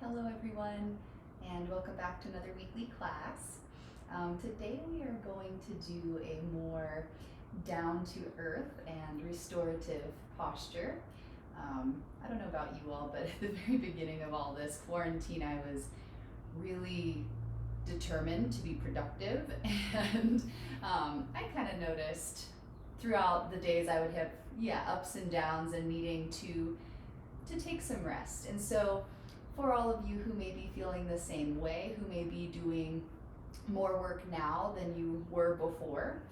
Hello everyone, and welcome back to another weekly class. Today we are going to do a more down-to-earth and restorative posture. I don't know about you all, but at the very beginning of all this quarantine, I was really determined to be productive, and I kind of noticed throughout the days I would have, ups and downs and needing to take some rest. And so for all of you who may be feeling the same way, who may be doing more work now than you were before,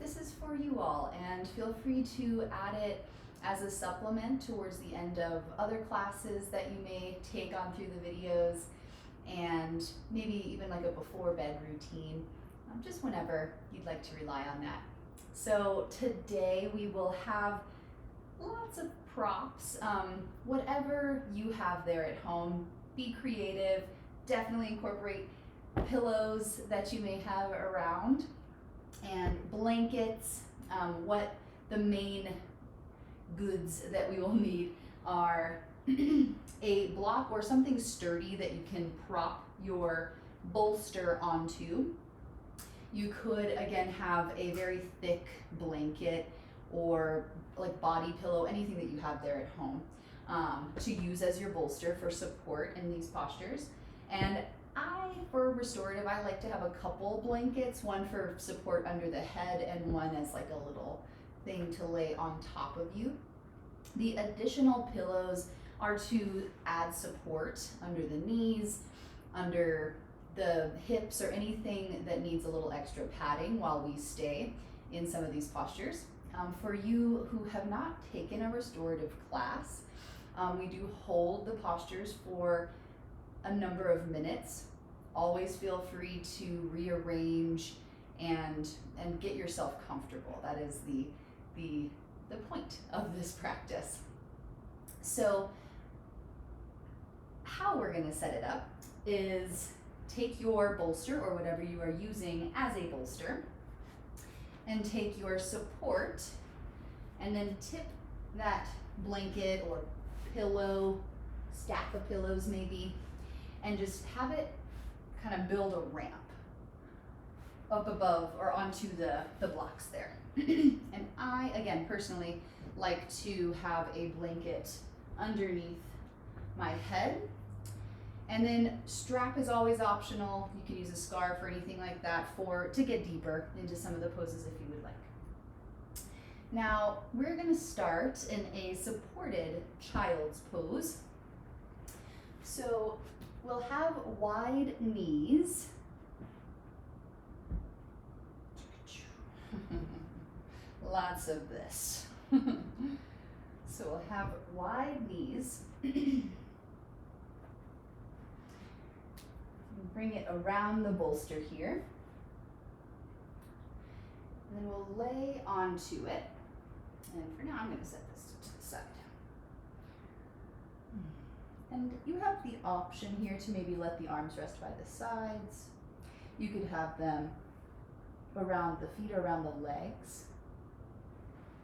this is for you all, and feel free to add it as a supplement towards the end of other classes that you may take on through the videos, and maybe even like a before bed routine, just whenever you'd like to rely on that. So today we will have lots of props. Whatever you have there at home, be creative. Definitely incorporate pillows that you may have around and blankets. What the main goods that we will need are a block or something sturdy that you can prop your bolster onto. You could again have a very thick blanket or like body pillow, anything that you have there at home, to use as your bolster for support in these postures. And for restorative, I like to have a couple blankets, one for support under the head and one as like a little thing to lay on top of you. The additional pillows are to add support under the knees, under the hips, or anything that needs a little extra padding while we stay in some of these postures. For you who have not taken a restorative class, we do hold the postures for a number of minutes. Always feel free to rearrange and get yourself comfortable. That is the point of this practice. So how we're going to set it up is take your bolster or whatever you are using as a bolster, and take your support and then tip that blanket or pillow, stack of pillows maybe, and just have it kind of build a ramp up above or onto the blocks there. And I, again, personally like to have a blanket underneath my head. And then strap is always optional. You can use a scarf or anything like that to get deeper into some of the poses if you would like. Now, we're going to start in a supported child's pose. So we'll have wide knees. Lots of this. So we'll have wide knees. Bring it around the bolster here. And then we'll lay onto it. And for now, I'm going to set this to the side. And you have the option here to maybe let the arms rest by the sides. You could have them around the feet or around the legs.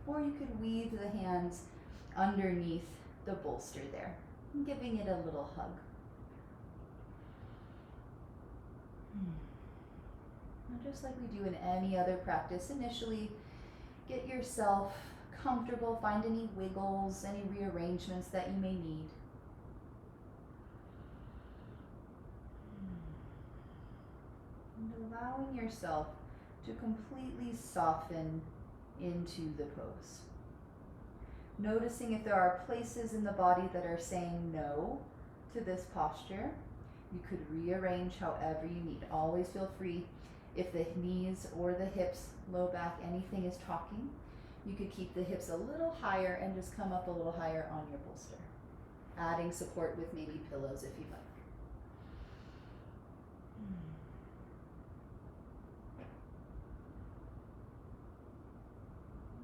Or you could weave the hands underneath the bolster there, giving it a little hug. Just like we do in any other practice, initially get yourself comfortable, find any wiggles, any rearrangements that you may need. And allowing yourself to completely soften into the pose. Noticing if there are places in the body that are saying no to this posture. You could rearrange however you need. Always feel free. If the knees or the hips, low back, anything is talking, you could keep the hips a little higher and just come up a little higher on your bolster. Adding support with maybe pillows if you'd like.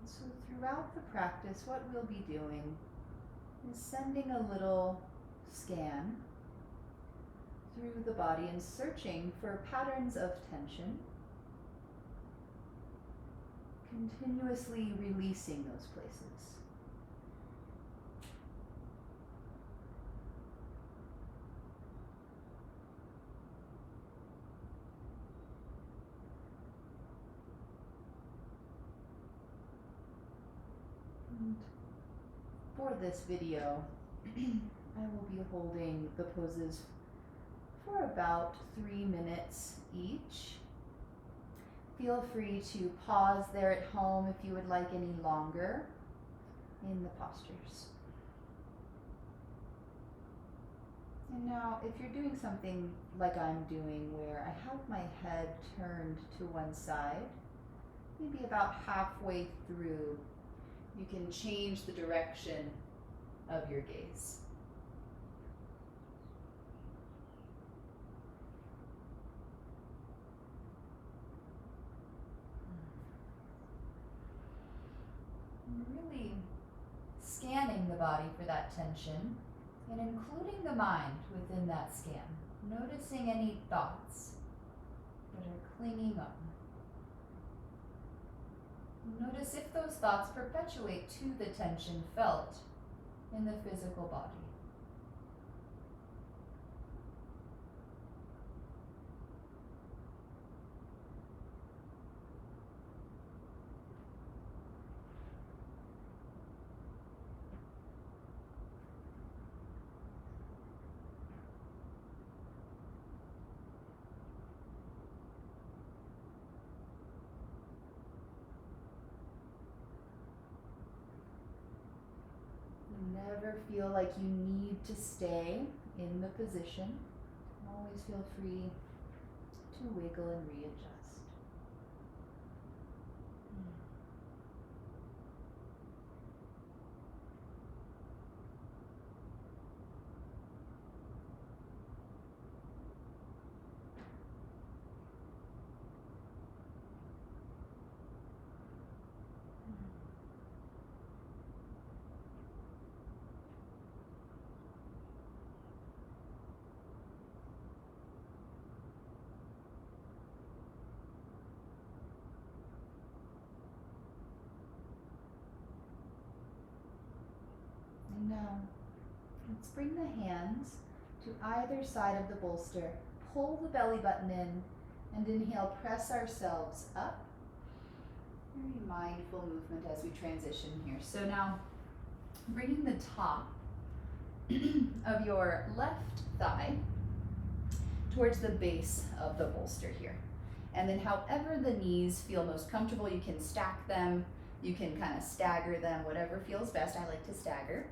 So throughout the practice, what we'll be doing is sending a little scan through the body and searching for patterns of tension, continuously releasing those places. for this video, I will be holding the poses for about 3 minutes each. Feel free to pause there at home if you would like any longer in the postures. And now, if you're doing something like I'm doing, where I have my head turned to one side, maybe about halfway through, you can change the direction of your gaze. Really scanning the body for that tension and including the mind within that scan. Noticing any thoughts that are clinging on. Notice if those thoughts perpetuate to the tension felt in the physical body. Never feel like you need to stay in the position. Always feel free to wiggle and readjust. And now, let's bring the hands to either side of the bolster. Pull the belly button in and inhale, press ourselves up. Very mindful movement as we transition here. So now, bringing the top of your left thigh towards the base of the bolster here. And then however the knees feel most comfortable, you can stack them, you can kind of stagger them, whatever feels best. I like to stagger.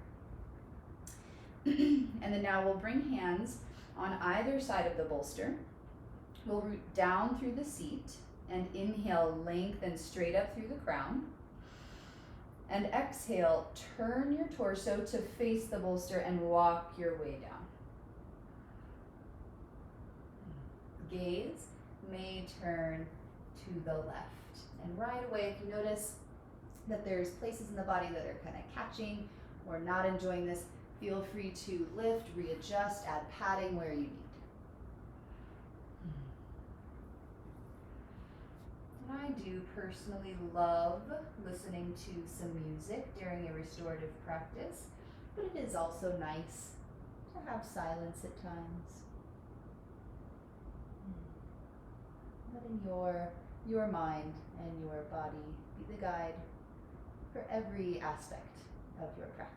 And then now we'll bring hands on either side of the bolster. We'll root down through the seat and inhale, lengthen straight up through the crown. And exhale, turn your torso to face the bolster and walk your way down. Gaze may turn to the left. And right away, if you notice that there's places in the body that are kind of catching or not enjoying this, feel free to lift, readjust, add padding where you need. And I do personally love listening to some music during a restorative practice, but it is also nice to have silence at times. Letting your mind and your body be the guide for every aspect of your practice.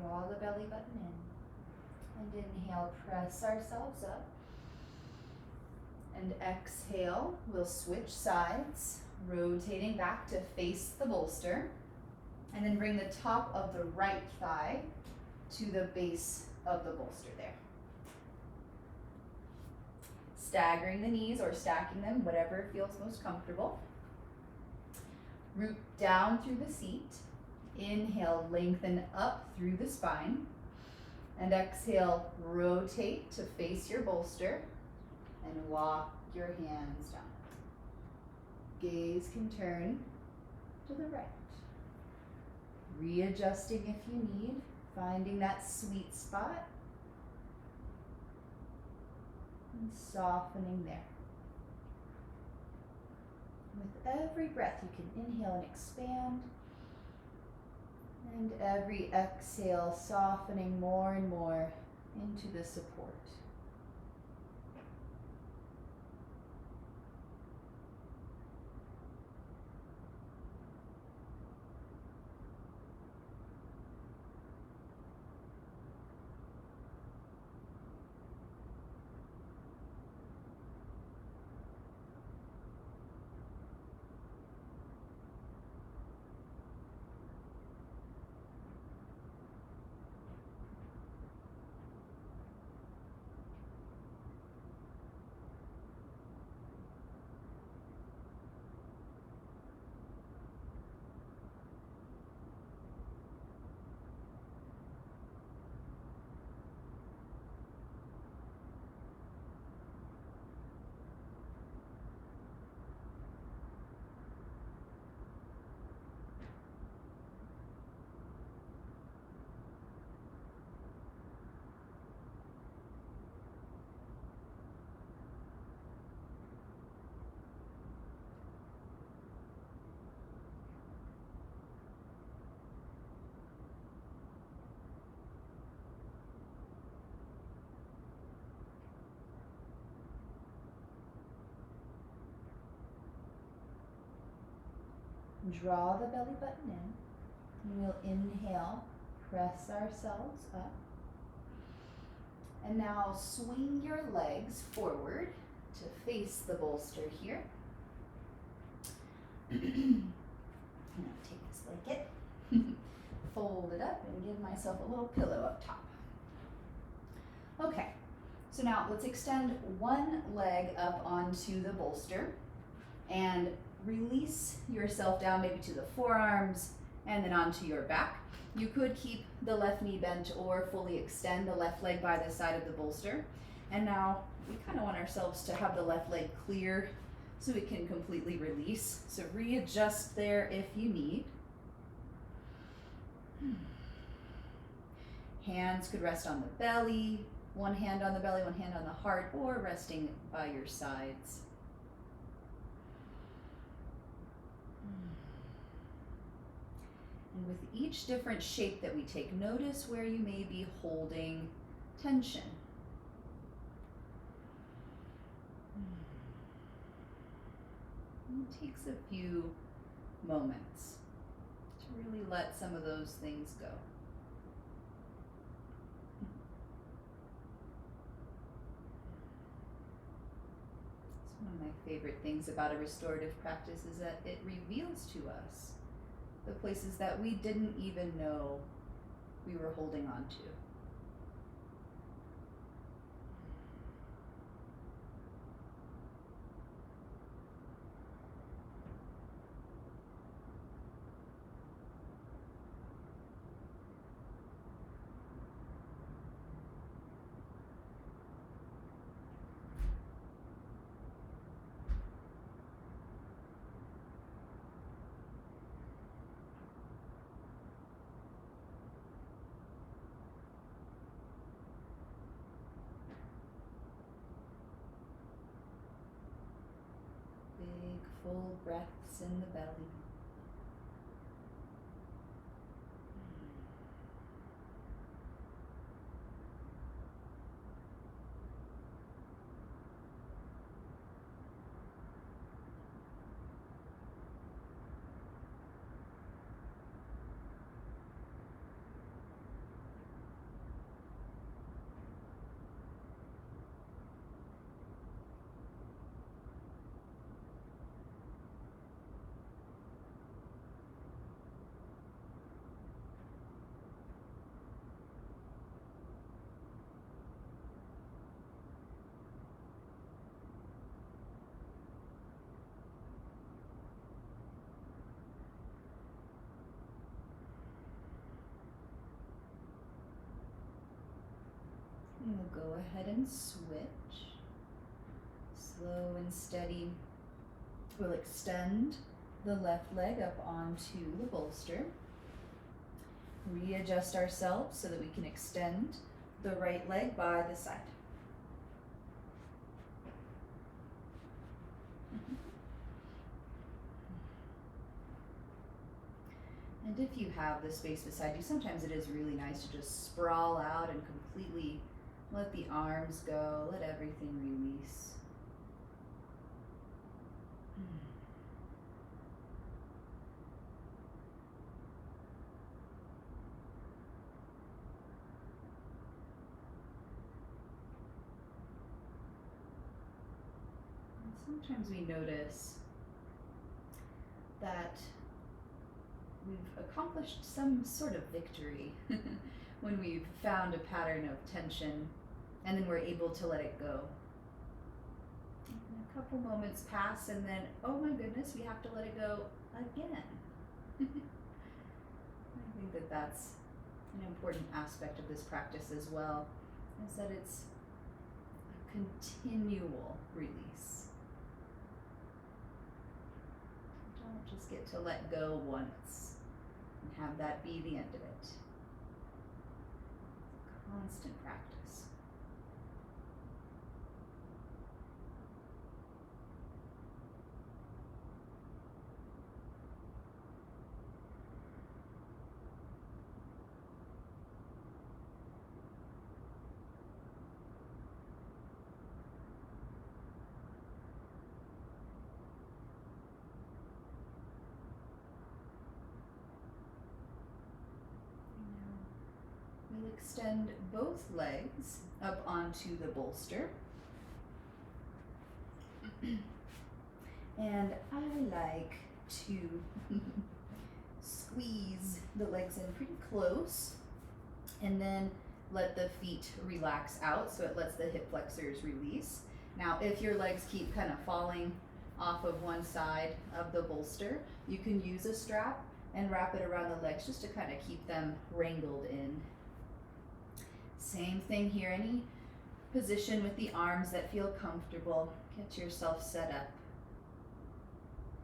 Draw the belly button in. And inhale, press ourselves up. And exhale, we'll switch sides, rotating back to face the bolster. And then bring the top of the right thigh to the base of the bolster there. staggering the knees or stacking them, whatever feels most comfortable. Root down through the seat. Inhale, lengthen up through the spine. And exhale, rotate to face your bolster and walk your hands down. Gaze can turn to the right. Readjusting if you need, finding that sweet spot and softening there. With every breath, you can inhale and expand, and every exhale, softening more and more into the support. Draw the belly button in, and we'll inhale, press ourselves up. And now swing your legs forward to face the bolster here. And I'll take this blanket, fold it up, and give myself a little pillow up top. Okay, so now let's extend one leg up onto the bolster and release yourself down maybe to the forearms and then onto your back. You could keep the left knee bent or fully extend the left leg by the side of the bolster. And now we kind of want ourselves to have the left leg clear so we can completely release. So readjust there if you need. Hands could rest on the belly, one hand on the belly, one hand on the heart, or resting by your sides. And with each different shape that we take, notice where you may be holding tension. It takes a few moments to really let some of those things go. It's one of my favorite things about a restorative practice is that it reveals to us the places that we didn't even know we were holding on to. Big, full breaths in the belly. ahead and switch. Slow and steady. We'll extend the left leg up onto the bolster. Readjust ourselves so that we can extend the right leg by the side. And if you have the space beside you, sometimes it is really nice to just sprawl out and completely let the arms go, let everything release. And sometimes we notice that we've accomplished some sort of victory when we've found a pattern of tension and then we're able to let it go. And a couple moments pass and then, oh my goodness, we have to let it go again. I think that that's an important aspect of this practice as well, is that it's a continual release. Don't just get to let go once and have that be the end of it. Constant practice. We'll extend both legs up onto the bolster. And I like to squeeze the legs in pretty close and then let the feet relax out so it lets the hip flexors release. Now, if your legs keep kind of falling off of one side of the bolster, you can use a strap and wrap it around the legs just to kind of keep them wrangled in. Same thing here, any position with the arms that feel comfortable. Get yourself set up.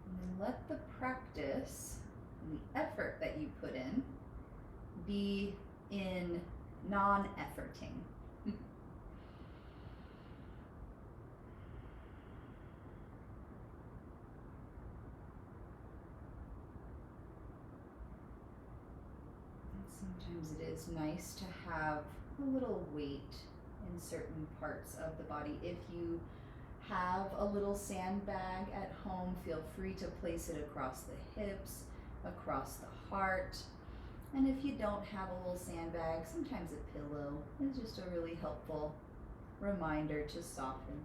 And then let the practice and the effort that you put in be in non-efforting. Sometimes it is nice to have a little weight in certain parts of the body. If you have a little sandbag at home, feel free to place it across the hips, across the heart. And if you don't have a little sandbag, sometimes a pillow is just a really helpful reminder to soften.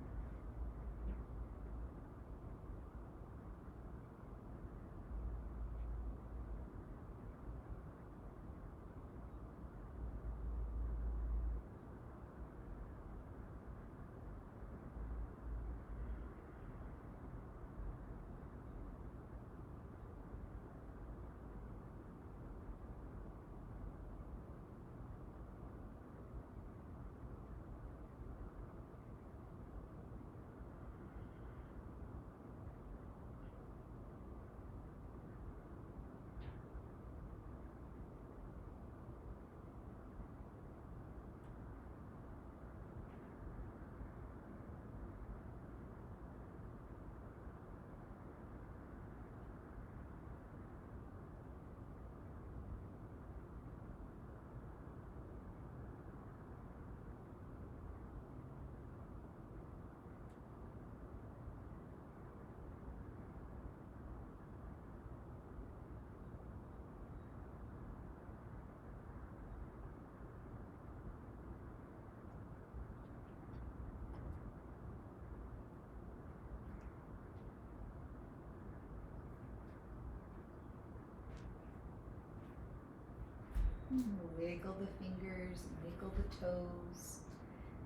Wiggle the fingers, wiggle the toes,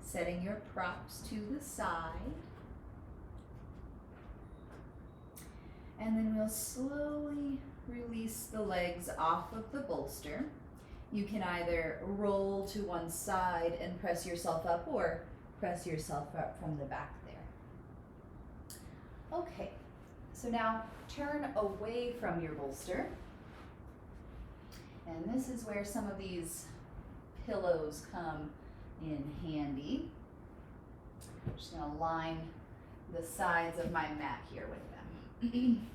setting your props to the side. And then we'll slowly release the legs off of the bolster. You can either roll to one side and press yourself up, or press yourself up from the back there. Okay, so now turn away from your bolster. And this is where some of these pillows come in handy. I'm just going to line the sides of my mat here with them.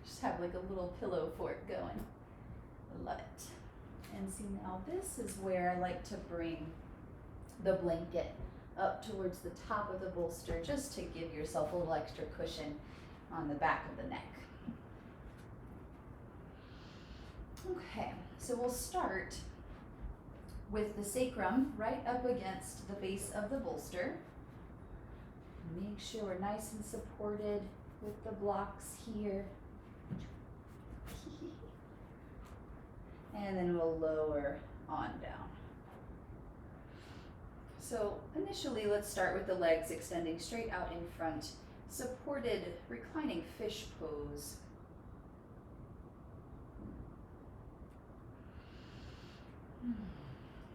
Just have like a little pillow fort going. Love it. And see, now this is where I like to bring the blanket up towards the top of the bolster just to give yourself a little extra cushion on the back of the neck. Okay, so we'll start with the sacrum right up against the base of the bolster. Make sure we're nice and supported with the blocks here. And then we'll lower on down. So initially, let's start with the legs extending straight out in front, supported reclining fish pose.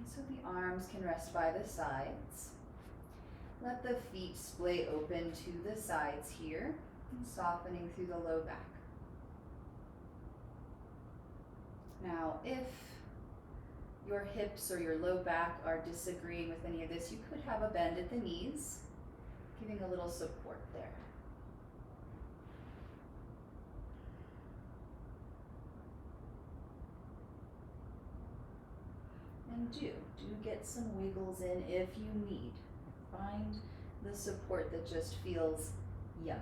So the arms can rest by the sides. Let the feet splay open to the sides here, and softening through the low back. Now, if your hips or your low back are disagreeing with any of this, you could have a bend at the knees, giving a little support there. And do get some wiggles in if you need. Find the support that just feels yummy.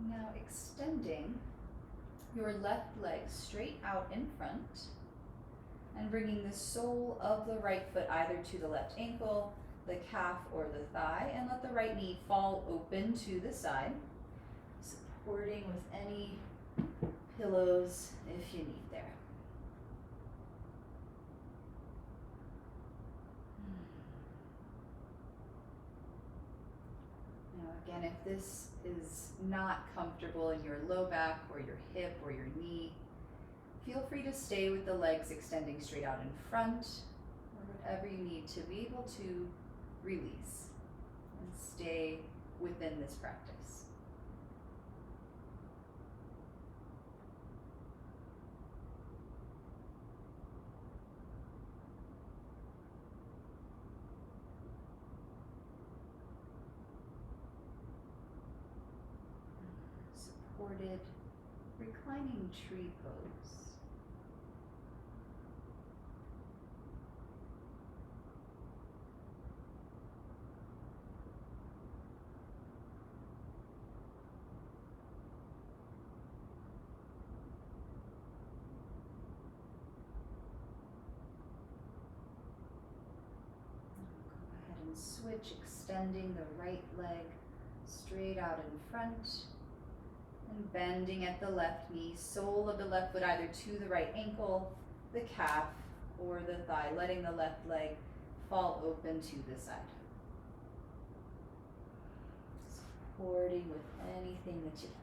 Now extending your left leg straight out in front and bringing the sole of the right foot either to the left ankle, the calf, or the thigh, and let the right knee fall open to the side, supporting with any pillows if you need there. Now again, if this is not comfortable in your low back or your hip or your knee, feel free to stay with the legs extending straight out in front, or whatever you need to be able to release and stay within this practice. Supported reclining tree pose. Go ahead and switch, extending the right leg straight out in front. And bending at the left knee, sole of the left foot either to the right ankle, the calf, or the thigh, letting the left leg fall open to the side. Supporting with anything that you like.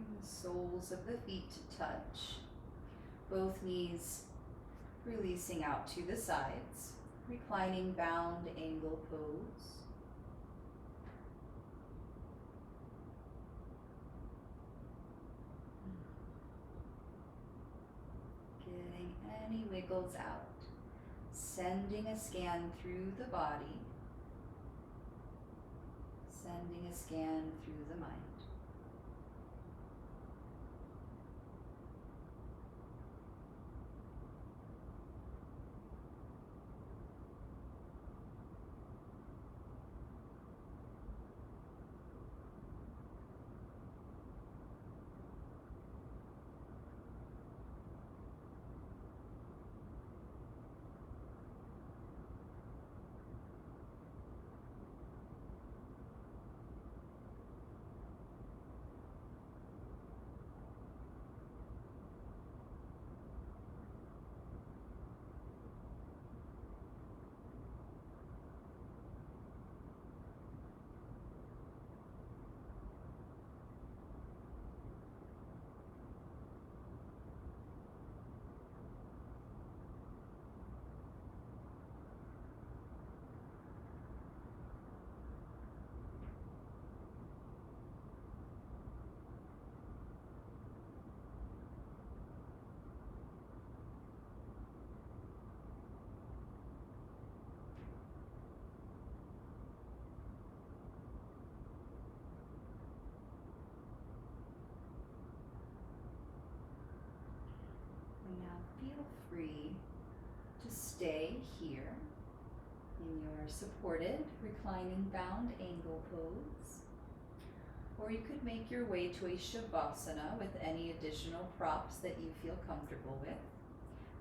The soles of the feet to touch. Both knees releasing out to the sides. Reclining bound angle pose. Getting any wiggles out. Sending a scan through the body. Sending a scan through the mind. Now feel free to stay here in your supported reclining bound angle pose. Or you could make your way to a shavasana with any additional props that you feel comfortable with.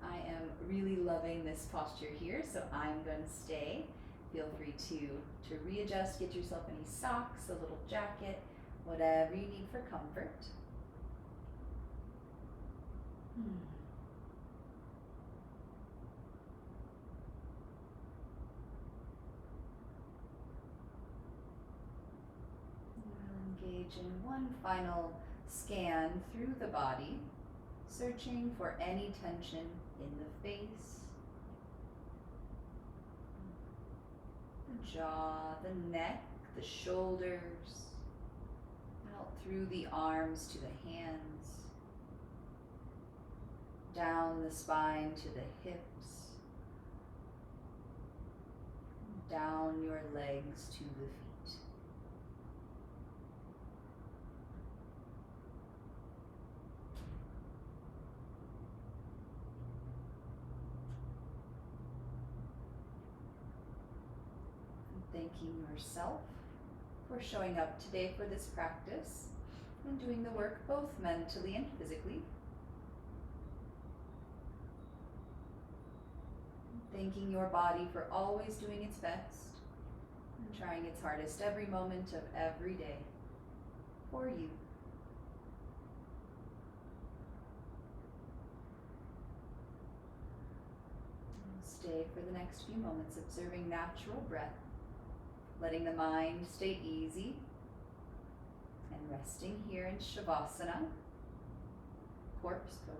I am really loving this posture here, so I'm going to stay. Feel free to readjust, get yourself any socks, a little jacket, whatever you need for comfort. We'll engage in one final scan through the body, searching for any tension in the face, the jaw, the neck, the shoulders, out through the arms to the hands, down the spine to the hips, down your legs to the feet. Thanking yourself for showing up today for this practice and doing the work both mentally and physically. Thanking your body for always doing its best and trying its hardest every moment of every day for you. Stay for the next few moments observing natural breath, letting the mind stay easy, and resting here in Shavasana, corpse pose.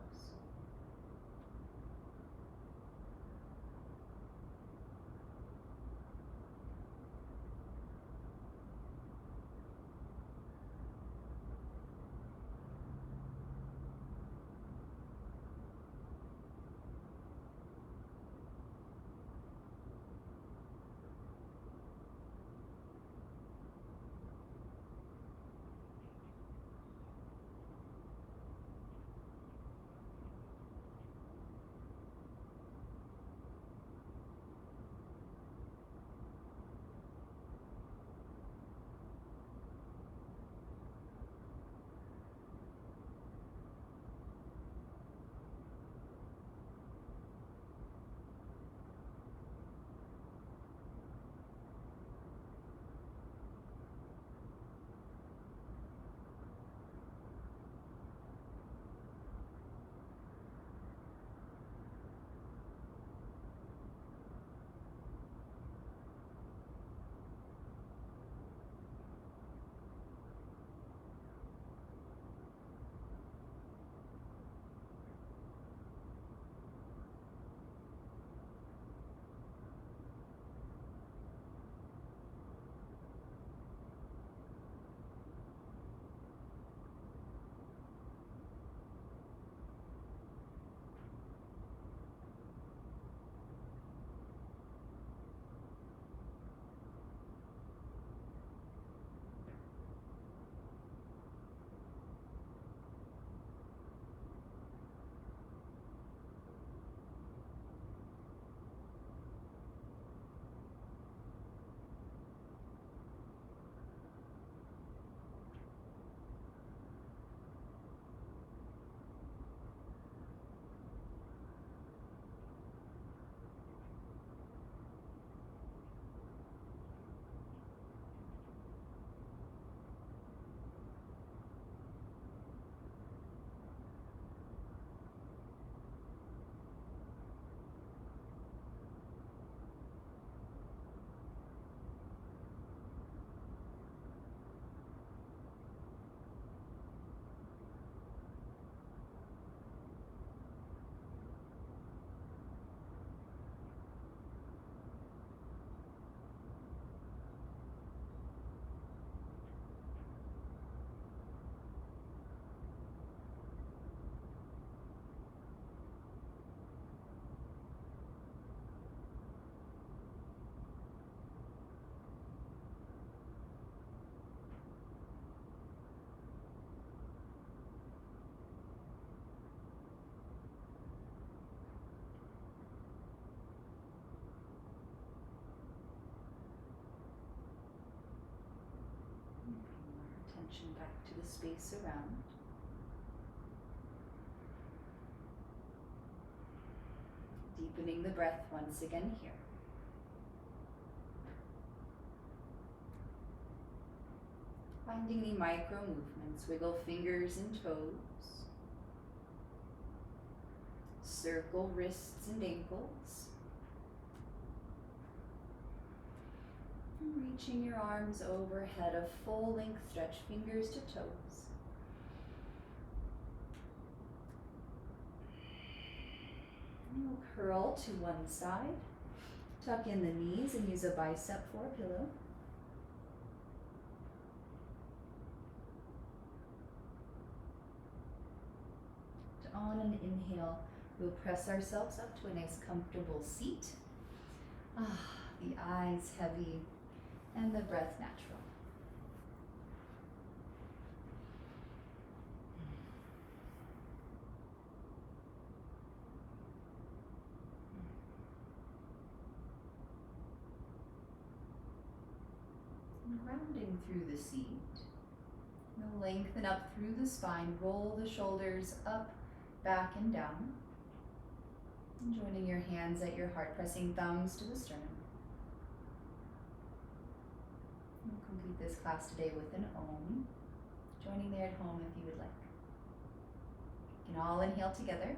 connection back to the space around. Deepening the breath once again here. Finding any micro movements, wiggle fingers and toes. Circle wrists and ankles. And reaching your arms overhead, a full length stretch, fingers to toes. And you'll curl to one side. Tuck in the knees and use a bicep for a pillow. On an inhale, we'll press ourselves up to a nice comfortable seat. The eyes heavy and the breath natural. And grounding through the seat. We'll lengthen up through the spine, roll the shoulders up, back and down. And joining your hands at your heart, pressing thumbs to the sternum. We'll complete this class today with an om. Joining there at home if you would like. You can all inhale together.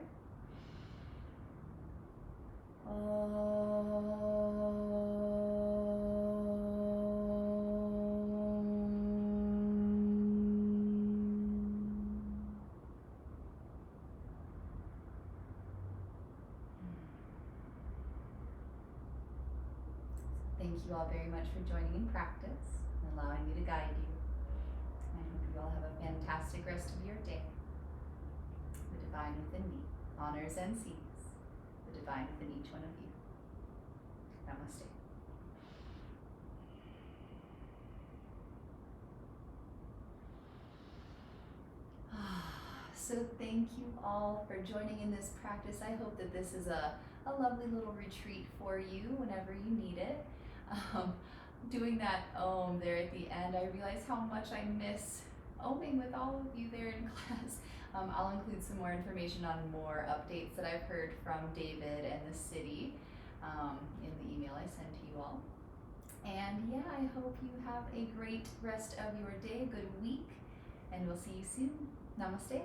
Thank you all very much for joining in practice and allowing me to guide you. I hope you all have a fantastic rest of your day. The divine within me honors and sees the divine within each one of you. Namaste. So thank you all for joining in this practice. I hope that this is a lovely little retreat for you whenever you need it. Doing that om there at the end, I realize how much I miss oming with all of you there in class. I'll include some more information on more updates that I've heard from David and the city in the email I sent to you all. And yeah, I hope you have a great rest of your day, a good week, and we'll see you soon. Namaste.